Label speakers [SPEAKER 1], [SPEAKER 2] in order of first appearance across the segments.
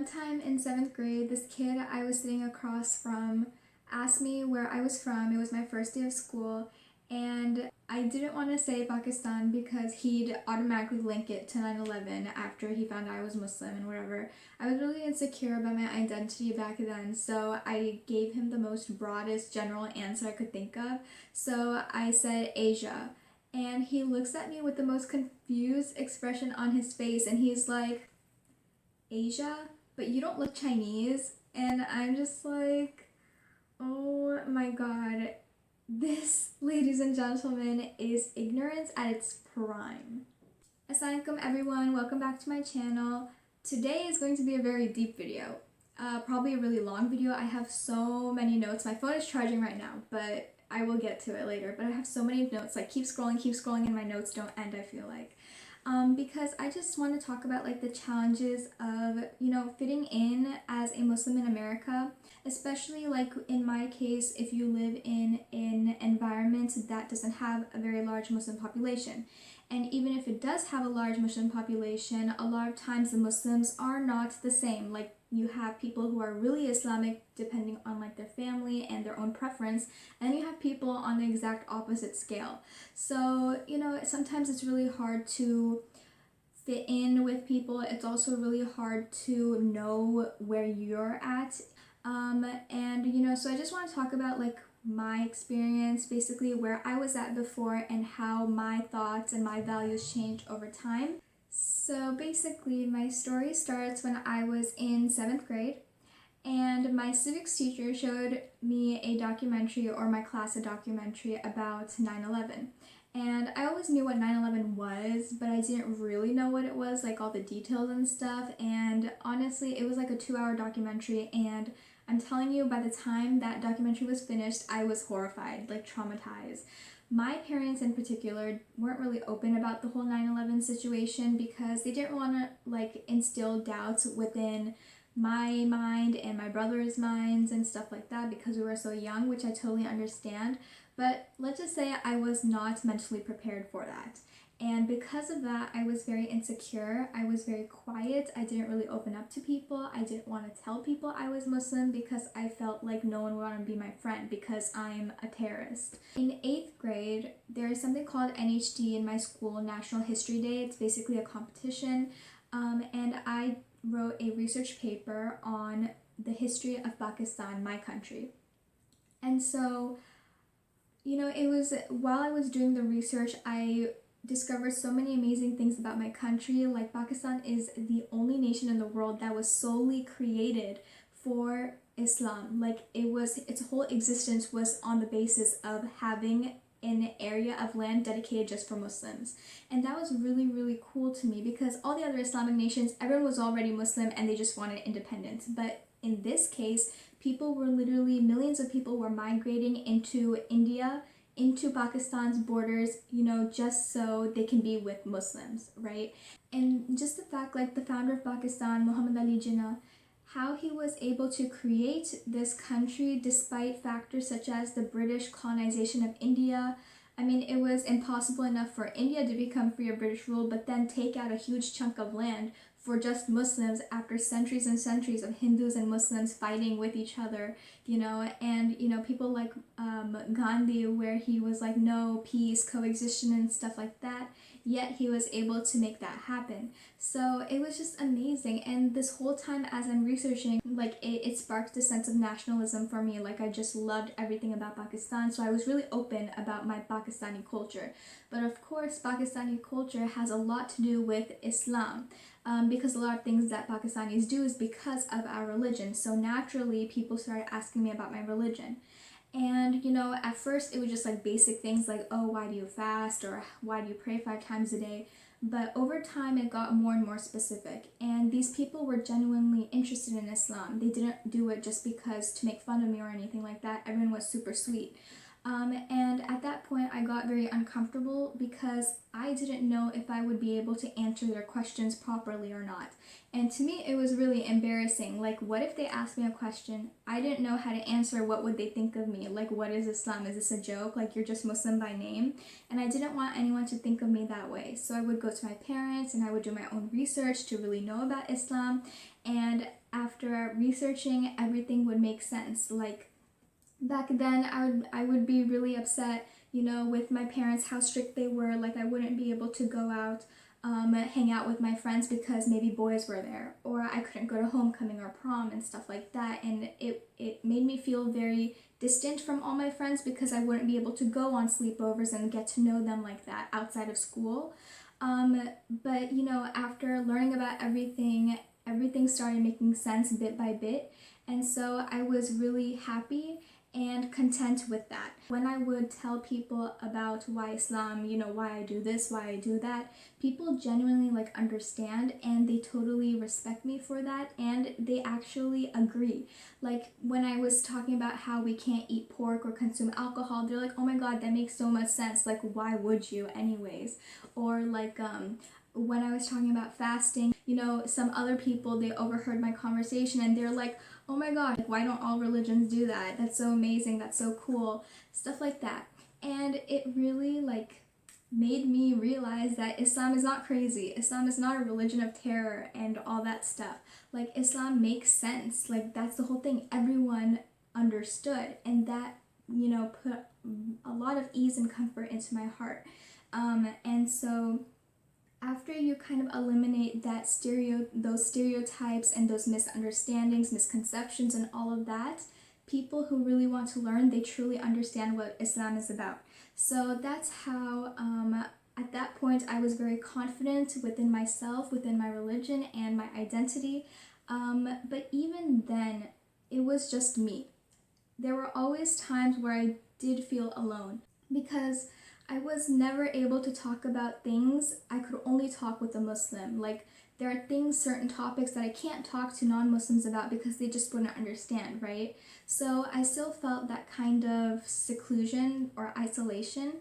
[SPEAKER 1] One time in 7th grade, this kid I was sitting across from asked me where I was from. It was my first day of school, and I didn't want to say Pakistan because he'd automatically link it to 9/11 after he found out I was Muslim and whatever. I was really insecure about my identity back then, so I gave him the most broadest general answer I could think of. So I said Asia, and he looks at me with the most confused expression on his face, and he's like, Asia, but you don't look Chinese. And I'm just like, oh my god. This, ladies and gentlemen, is ignorance at its prime. Assalamualaikum everyone, welcome back to my channel. Today is going to be a very deep video. Probably a really long video. I have so many notes. My phone is charging right now, but I will get to it later. But I have so many notes, like keep scrolling, and my notes don't end, I feel like. Because I just want to talk about like the challenges of, fitting in as a Muslim in America, especially like in my case, if you live in an environment that doesn't have a very large Muslim population. And even if it does have a large Muslim population, a lot of times the Muslims are not the same. Like you have people who are really Islamic depending on like their family and their own preference, and you have people on the exact opposite scale. So, sometimes it's really hard to fit in with people. It's also really hard to know where you're at. So I just want to talk about like my experience, basically where I was at before and how my thoughts and my values changed over time. So basically my story starts when I was in 7th grade, and my civics teacher showed me a documentary, or my class a documentary about 9/11. And I always knew what 9/11 was, but I didn't really know what it was, like all the details and stuff. And honestly, it was like a 2-hour documentary, and I'm telling you, by the time that documentary was finished, I was horrified, like traumatized. My parents in particular weren't really open about the whole 9/11 situation because they didn't want to like instill doubts within my mind and my brother's minds and stuff like that because we were so young, which I totally understand. But let's just say I was not mentally prepared for that. And because of that, I was very insecure. I was very quiet. I didn't really open up to people. I didn't want to tell people I was Muslim because I felt like no one would want to be my friend because I'm a terrorist. In 8th grade, there is something called NHD in my school, National History Day. It's basically a competition. And I wrote a research paper on the history of Pakistan, my country. And so, it was while I was doing the research, I discovered so many amazing things about my country. Like Pakistan is the only nation in the world that was solely created for Islam. Like its whole existence was on the basis of having an area of land dedicated just for Muslims. And that was really, really cool to me because all the other Islamic nations, everyone was already Muslim and they just wanted independence. But in this case, millions of people were migrating into India, into Pakistan's borders, just so they can be with Muslims, right? And just the fact, like the founder of Pakistan, Muhammad Ali Jinnah, how he was able to create this country despite factors such as the British colonization of India. I mean, it was impossible enough for India to become free of British rule, but then take out a huge chunk of land for just Muslims after centuries and centuries of Hindus and Muslims fighting with each other, and, people like Gandhi, where he was like, no, peace, coexistence and stuff like that, yet he was able to make that happen. So it was just amazing. And this whole time as I'm researching, like it sparked a sense of nationalism for me. Like I just loved everything about Pakistan, so I was really open about my Pakistani culture. But of course, Pakistani culture has a lot to do with Islam. Because a lot of things that Pakistanis do is because of our religion. So naturally, people started asking me about my religion. And, at first it was just like basic things like, oh, why do you fast? Or why do you pray 5 times a day? But over time, it got more and more specific. And these people were genuinely interested in Islam. They didn't do it just because to make fun of me or anything like that. Everyone was super sweet. And at that point, I got very uncomfortable because I didn't know if I would be able to answer their questions properly or not. And to me, it was really embarrassing. Like, what if they asked me a question? I didn't know how to answer. What would they think of me? Like, what is Islam? Is this a joke? Like, you're just Muslim by name? And I didn't want anyone to think of me that way. So I would go to my parents and I would do my own research to really know about Islam. And researching, everything would make sense. Like back then I would be really upset, with my parents, how strict they were. Like I wouldn't be able to go out, hang out with my friends because maybe boys were there, or I couldn't go to homecoming or prom and stuff like that. And it made me feel very distant from all my friends because I wouldn't be able to go on sleepovers and get to know them like that outside of school. But after learning about everything started making sense bit by bit. And so I was really happy and content with that. When I would tell people about why Islam, why I do this, why I do that, people genuinely understand, and they totally respect me for that, and they actually agree. Like when I was talking about how we can't eat pork or consume alcohol, they're like, oh my god, that makes so much sense. Like why would you anyways? Or when I was talking about fasting, some other people, they overheard my conversation and they're like, oh my god, why don't all religions do that? That's so amazing, that's so cool, stuff like that. And it really made me realize that Islam is not crazy. Islam is not a religion of terror and all that stuff. Like Islam makes sense. Like that's the whole thing. Everyone understood, and that, put a lot of ease and comfort into my heart. And so after you kind of eliminate those stereotypes and those misunderstandings, misconceptions, and all of that, people who really want to learn, they truly understand what Islam is about. So that's how, at that point, I was very confident within myself, within my religion, and my identity. But even then, it was just me. There were always times where I did feel alone because I was never able to talk about things I could only talk with a Muslim. Like there are things, certain topics that I can't talk to non-Muslims about because they just wouldn't understand, right? So I still felt that kind of seclusion or isolation.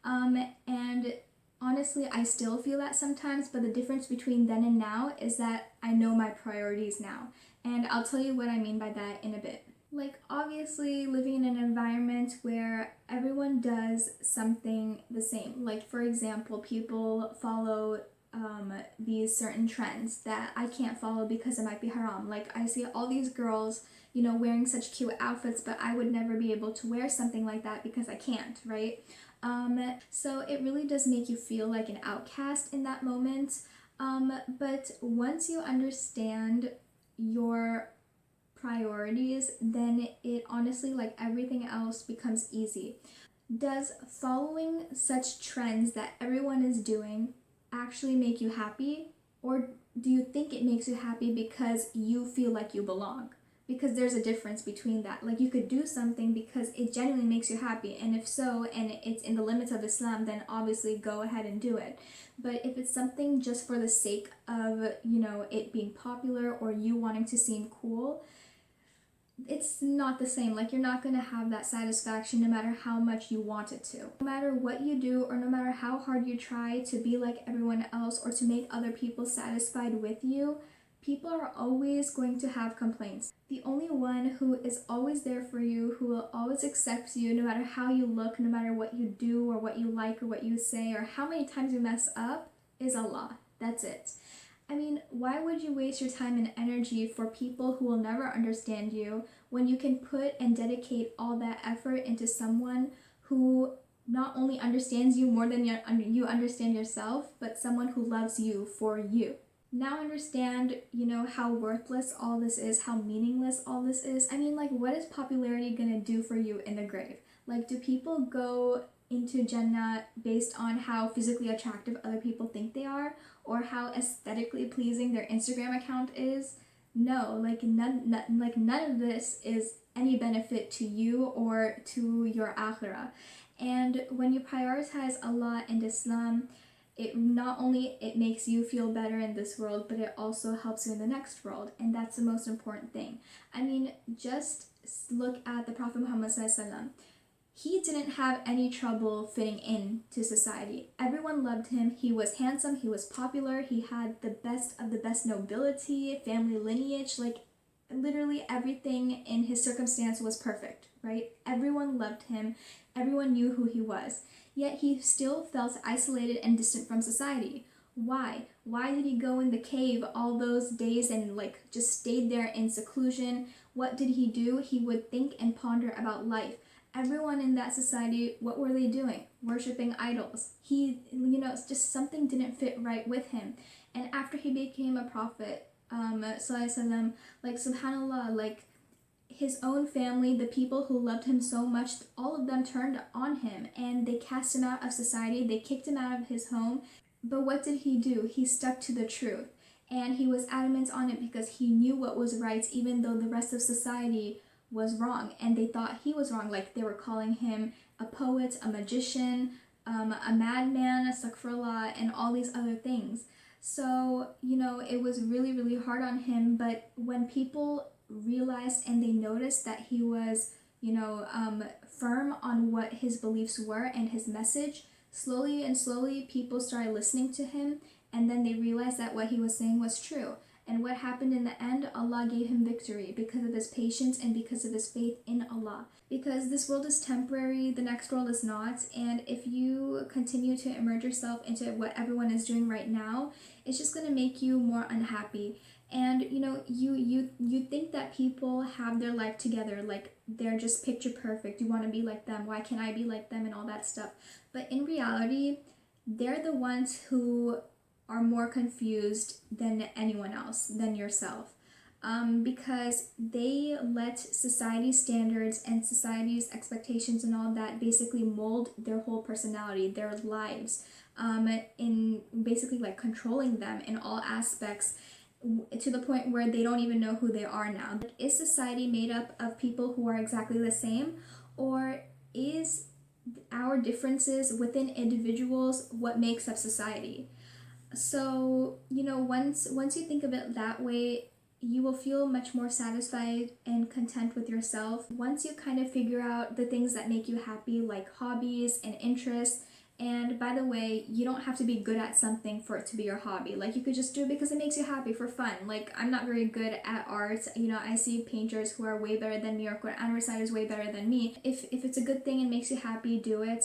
[SPEAKER 1] And honestly, I still feel that sometimes, but the difference between then and now is that I know my priorities now. And I'll tell you what I mean by that in a bit. Like obviously living in an environment where everyone does something the same. Like for example, people follow these certain trends that I can't follow because it might be haram. Like I see all these girls, wearing such cute outfits, but I would never be able to wear something like that because I can't, right? So it really does make you feel like an outcast in that moment. But once you understand your priorities, then it honestly, like everything else, becomes easy. Does following such trends that everyone is doing actually make you happy? Or do you think it makes you happy because you feel like you belong? Because there's a difference between that. Like you could do something because it genuinely makes you happy, and if so, and it's in the limits of Islam, then obviously go ahead and do it. But if it's something just for the sake of, it being popular or you wanting to seem cool, it's not the same. Like you're not going to have that satisfaction no matter how much you want it to. No matter what you do, or no matter how hard you try to be like everyone else or to make other people satisfied with you, people are always going to have complaints. The only one who is always there for you, who will always accept you no matter how you look, no matter what you do or what you like or what you say or how many times you mess up, is Allah. That's it. I mean, why would you waste your time and energy for people who will never understand you when you can put and dedicate all that effort into someone who not only understands you more than you understand yourself, but someone who loves you for you? Now understand, how worthless all this is, how meaningless all this is. I mean, what is popularity gonna do for you in the grave? Like, do people go into Jannah based on how physically attractive other people think they are, or how aesthetically pleasing their Instagram account is? No, none of this is any benefit to you or to your akhirah. And when you prioritize Allah and Islam, it not only it makes you feel better in this world, but it also helps you in the next world, and that's the most important thing. I mean, just look at the Prophet Muhammad ﷺ. He didn't have any trouble fitting into society. Everyone loved him. He was handsome, he was popular, he had the best of the best nobility, family lineage, literally everything in his circumstance was perfect, right? Everyone loved him, everyone knew who he was. Yet he still felt isolated and distant from society. Why did he go in the cave all those days and like just stayed there in seclusion? What did he do? He would think and ponder about life. Everyone in that society, what were they doing? Worshipping idols. He, it's just something didn't fit right with him. And after he became a prophet, sallallahu, like subhanallah, like his own family, the people who loved him so much, all of them turned on him and they cast him out of society. They kicked him out of his home. But what did he do? He stuck to the truth. And he was adamant on it because he knew what was right, even though the rest of society was wrong. And they thought he was wrong. Like they were calling him a poet, a magician, a madman, a astaghfirullah, and all these other things. So, it was really, really hard on him. But when people realized and they noticed that he was, firm on what his beliefs were and his message, slowly and slowly people started listening to him, and then they realized that what he was saying was true. And what happened in the end? Allah gave him victory because of his patience and because of his faith in Allah. Because this world is temporary, the next world is not, and if you continue to immerse yourself into what everyone is doing right now, it's just going to make you more unhappy. And you think that people have their life together, like they're just picture perfect. You want to be like them. Why can't I be like them and all that stuff? But in reality, they're the ones who are more confused than anyone else, than yourself. Because they let society's standards and society's expectations and all that basically mold their whole personality, their lives, in basically like controlling them in all aspects, to the point where they don't even know who they are now. Like, is society made up of people who are exactly the same, or is our differences within individuals what makes up society? So, once you think of it that way, you will feel much more satisfied and content with yourself. Once you kind of figure out the things that make you happy, like hobbies and interests. And by the way, you don't have to be good at something for it to be your hobby. Like you could just do it because it makes you happy for fun. Like I'm not very good at art. I see painters who are way better than me, or Quran reciters way better than me. If it's a good thing and makes you happy, do it.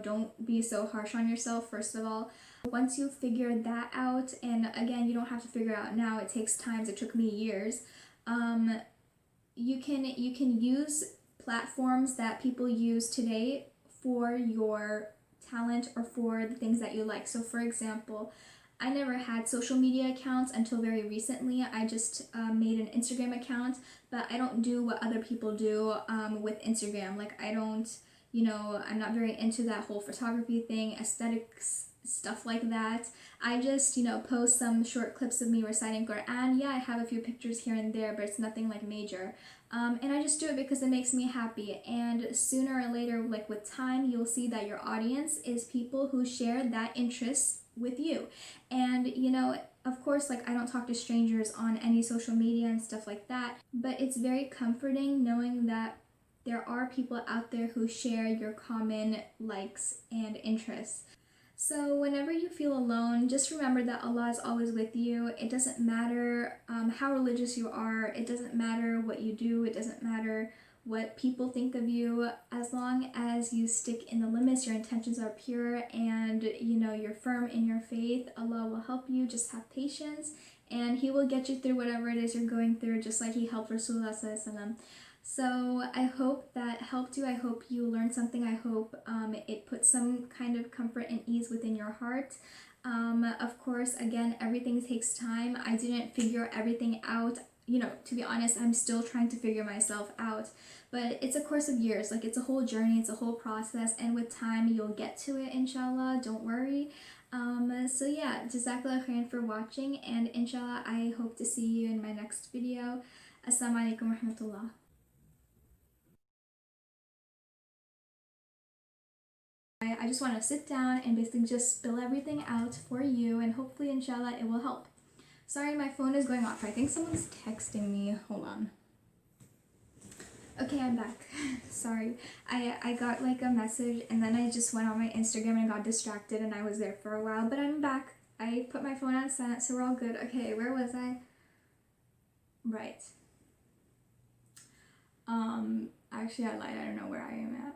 [SPEAKER 1] Don't be so harsh on yourself, first of all. Once you figure that out, and again, you don't have to figure it out now, it takes time, it took me years, you can use platforms that people use today for your talent or for the things that you like. So for example, I never had social media accounts until very recently. I just made an Instagram account, but I don't do what other people do with Instagram. Like I don't, I'm not very into that whole photography thing, aesthetics, stuff like that. I just, post some short clips of me reciting Quran. Yeah, I have a few pictures here and there, but it's nothing like major. And I just do it because it makes me happy. And sooner or later, like with time, you'll see that your audience is people who share that interest with you. And, of course, like I don't talk to strangers on any social media and stuff like that, but it's very comforting knowing that there are people out there who share your common likes and interests. So whenever you feel alone, just remember that Allah is always with you. It doesn't matter how religious you are. It doesn't matter what you do. It doesn't matter what people think of you. As long as you stick in the limits, your intentions are pure, and you're firm in your faith, Allah will help you. Just have patience, and He will get you through whatever it is you're going through, just like He helped Rasulullah Sallallahu Alaihi Wasallam. So I hope that helped you. I hope you learned something. I hope it put some kind of comfort and ease within your heart. Of course, again, everything takes time. I didn't figure everything out. To be honest, I'm still trying to figure myself out. But it's a course of years. Like it's a whole journey. It's a whole process. And with time, you'll get to it, inshallah. Don't worry. So yeah, Jazakallah khairan for watching. And inshallah, I hope to see you in my next video. Assalamu alaikum wa rahmatullah. I just want to sit down and basically just spill everything out for you, and hopefully inshallah it will help. Sorry, my phone is going off. I think someone's texting me. Hold on. Okay, I'm back. Sorry. I got like a message and then I just went on my Instagram and got distracted and I was there for a while, but I'm back. I put my phone on silent, so we're all good. Okay, where was I? Right. Actually I lied. I don't know where I am at.